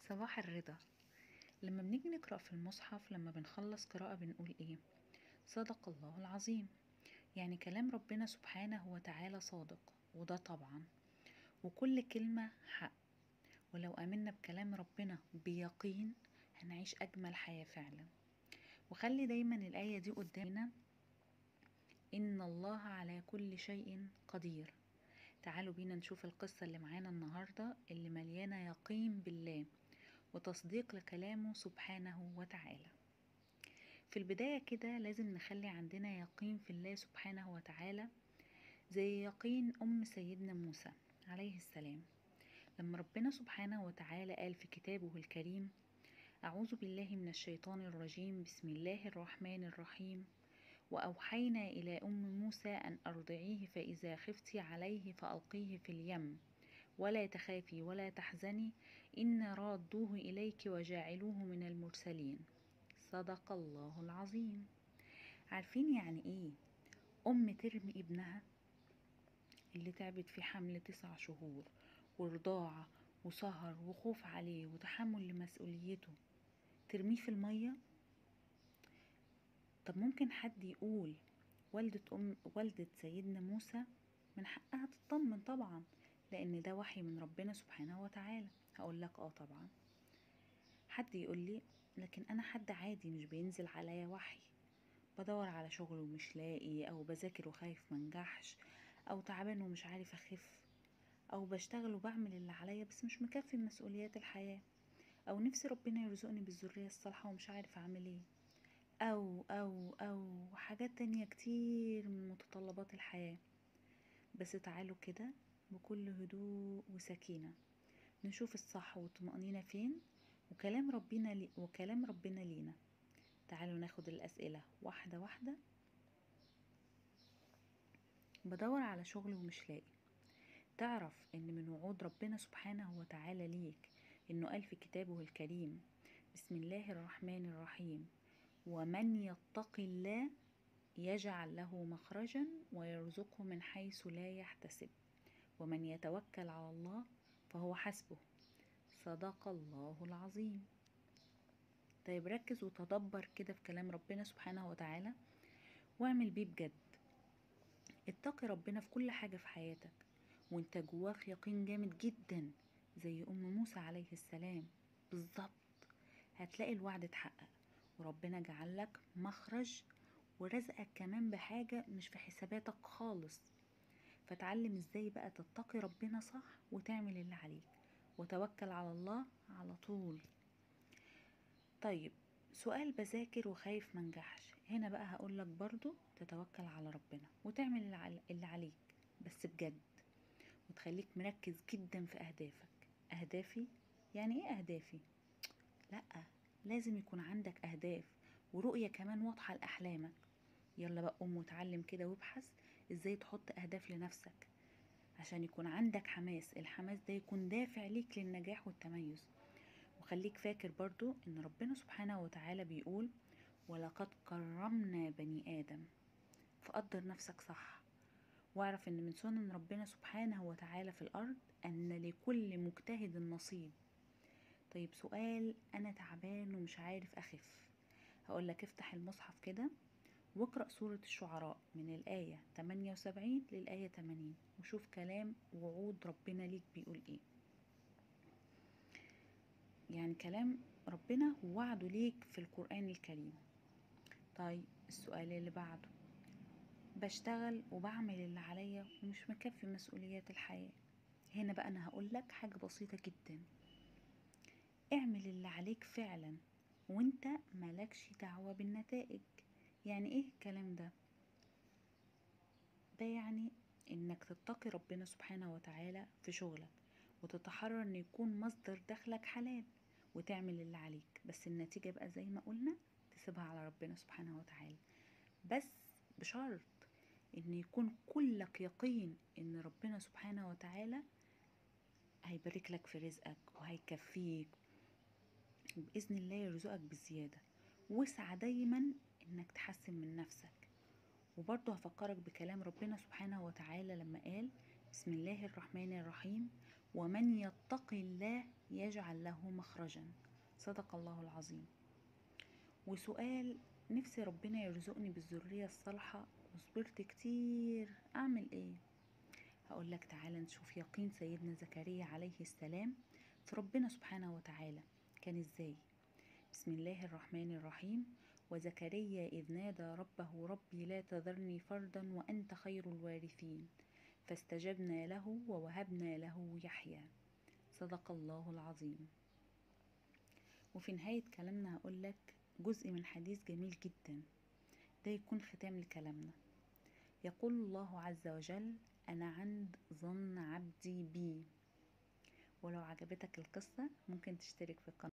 صباح الرضا. لما بنيجي نقرأ في المصحف، لما بنخلص قراءة بنقول ايه؟ صدق الله العظيم. يعني كلام ربنا سبحانه وتعالى صادق، وده طبعا، وكل كلمة حق. ولو آمنا بكلام ربنا بيقين هنعيش أجمل حياة فعلا. وخلي دايما الآية دي قدامنا: إن الله على كل شيء قدير. تعالوا بينا نشوف القصة اللي معانا النهاردة، اللي مليانة يقين بالله وتصديق لكلامه سبحانه وتعالى. في البداية كده لازم نخلي عندنا يقين في الله سبحانه وتعالى، زي يقين سيدنا موسى عليه السلام. لما ربنا سبحانه وتعالى قال في كتابه الكريم: أعوذ بالله من الشيطان الرجيم، بسم الله الرحمن الرحيم، وأوحينا إلى موسى أن أرضعيه، فإذا خفتي عليه فألقيه في اليم، ولا تخافي ولا تحزني، إن رادوه إليك وجاعلوه من المرسلين. صدق الله العظيم. عارفين يعني ايه ترمي ابنها اللي تعبت في حمل 9 شهور ورضاعة وسهر وخوف عليه وتحمل لمسؤوليته، ترميه في المية؟ طب ممكن حد يقول والدة سيدنا موسى من حقها تطمن طبعا، لان ده وحي من ربنا سبحانه وتعالى. هقول لك طبعا. حد يقول لي: لكن انا حد عادي مش بينزل عليا وحي، بدور على شغل ومش لاقي، او بذاكر وخايف منجحش، او تعبان ومش عارف اخف، او بشتغل وبعمل اللي عليا بس مش مكفي مسؤوليات الحياة، او نفسي ربنا يرزقني بالذرية الصالحة ومش عارف اعمل ايه، او حاجات تانية كتير من متطلبات الحياة. بس تعالوا كده بكل هدوء وسكينة نشوف الصح والطمأنينة فين، وكلام ربنا لينا. تعالوا ناخد الأسئلة واحدة واحدة. بدور على شغل ومش لاقي. تعرف ان من وعود ربنا سبحانه وتعالى ليك انه قال في كتابه الكريم: بسم الله الرحمن الرحيم، ومن يتق الله يجعل له مخرجا ويرزقه من حيث لا يحتسب، ومن يتوكل على الله فهو حسبه. صدق الله العظيم. طيب ركز وتدبر كده في كلام ربنا سبحانه وتعالى واعمل بيه بجد. اتقي ربنا في كل حاجة في حياتك وانت جواك يقين جامد جدا زي موسى عليه السلام بالظبط. هتلاقي الوعد اتحقق، وربنا جعل لك مخرج ورزقك كمان بحاجة مش في حساباتك خالص. فتعلم ازاي بقى تتقي ربنا صح وتعمل اللي عليك، وتوكل على الله على طول. طيب، سؤال: بذاكر وخايف منجحش. هنا بقى هقولك برضو تتوكل على ربنا وتعمل اللي عليك بس بجد، وتخليك مركز جدا في أهدافك. أهدافي؟ يعني ايه أهدافي؟ لأ، لازم يكون عندك أهداف ورؤية كمان واضحة لأحلامك. يلا بقى قوم وتعلم كده وابحث ازاي تحط أهداف لنفسك عشان يكون عندك حماس. الحماس ده يكون دافع ليك للنجاح والتميز. وخليك فاكر برضو ان ربنا سبحانه وتعالى بيقول: ولقد كرمنا بني آدم. فقدر نفسك صح، واعرف ان من سنن ربنا سبحانه وتعالى في الأرض أن لكل مجتهد نصيب. طيب سؤال: أنا تعبان ومش عارف أخف. هقولك افتح المصحف كده واقرأ سورة الشعراء من الآية 78 للآية 80 وشوف كلام وعود ربنا ليك بيقول ايه. يعني كلام ربنا ووعده ليك في القرآن الكريم. طيب السؤال اللي بعده: بشتغل وبعمل اللي عليا ومش مكفي مسؤوليات الحياة. هنا بقى أنا هقولك حاجة بسيطة جدا: اعمل اللي عليك فعلا وانت مالكش دعوة بالنتائج. يعني ايه الكلام ده؟ ده يعني انك تتقي ربنا سبحانه وتعالى في شغلك، وتتحرر ان يكون مصدر دخلك حلال، وتعمل اللي عليك، بس النتيجة بقى زي ما قلنا تسيبها على ربنا سبحانه وتعالى. بس بشرط ان يكون كلك يقين ان ربنا سبحانه وتعالى هيبارك لك في رزقك وهيكفيك، وبإذن الله يرزقك بالزيادة. واسعى دايما انك تحسن من نفسك. وبرضه هفكرك بكلام ربنا سبحانه وتعالى لما قال: بسم الله الرحمن الرحيم، ومن يتق الله يجعل له مخرجا. صدق الله العظيم. وسؤال: نفسي ربنا يرزقني بالذرية الصالحة وصبرت كتير، أعمل إيه؟ هقولك تعالى نشوف يقين سيدنا زكريا عليه السلام في ربنا سبحانه وتعالى كان إزاي. بسم الله الرحمن الرحيم. وزكريا إذ نادى ربه ربي لا تذرني فردا وأنت خير الوارثين فاستجبنا له ووهبنا له يحيى. صدق الله العظيم. وفي نهاية كلامنا هقولك جزء من حديث جميل جدا، ده يكون ختام لكلامنا. يقول الله عز وجل: أنا عند ظن عبدي بي. ولو عجبتك القصة ممكن تشترك في القناة.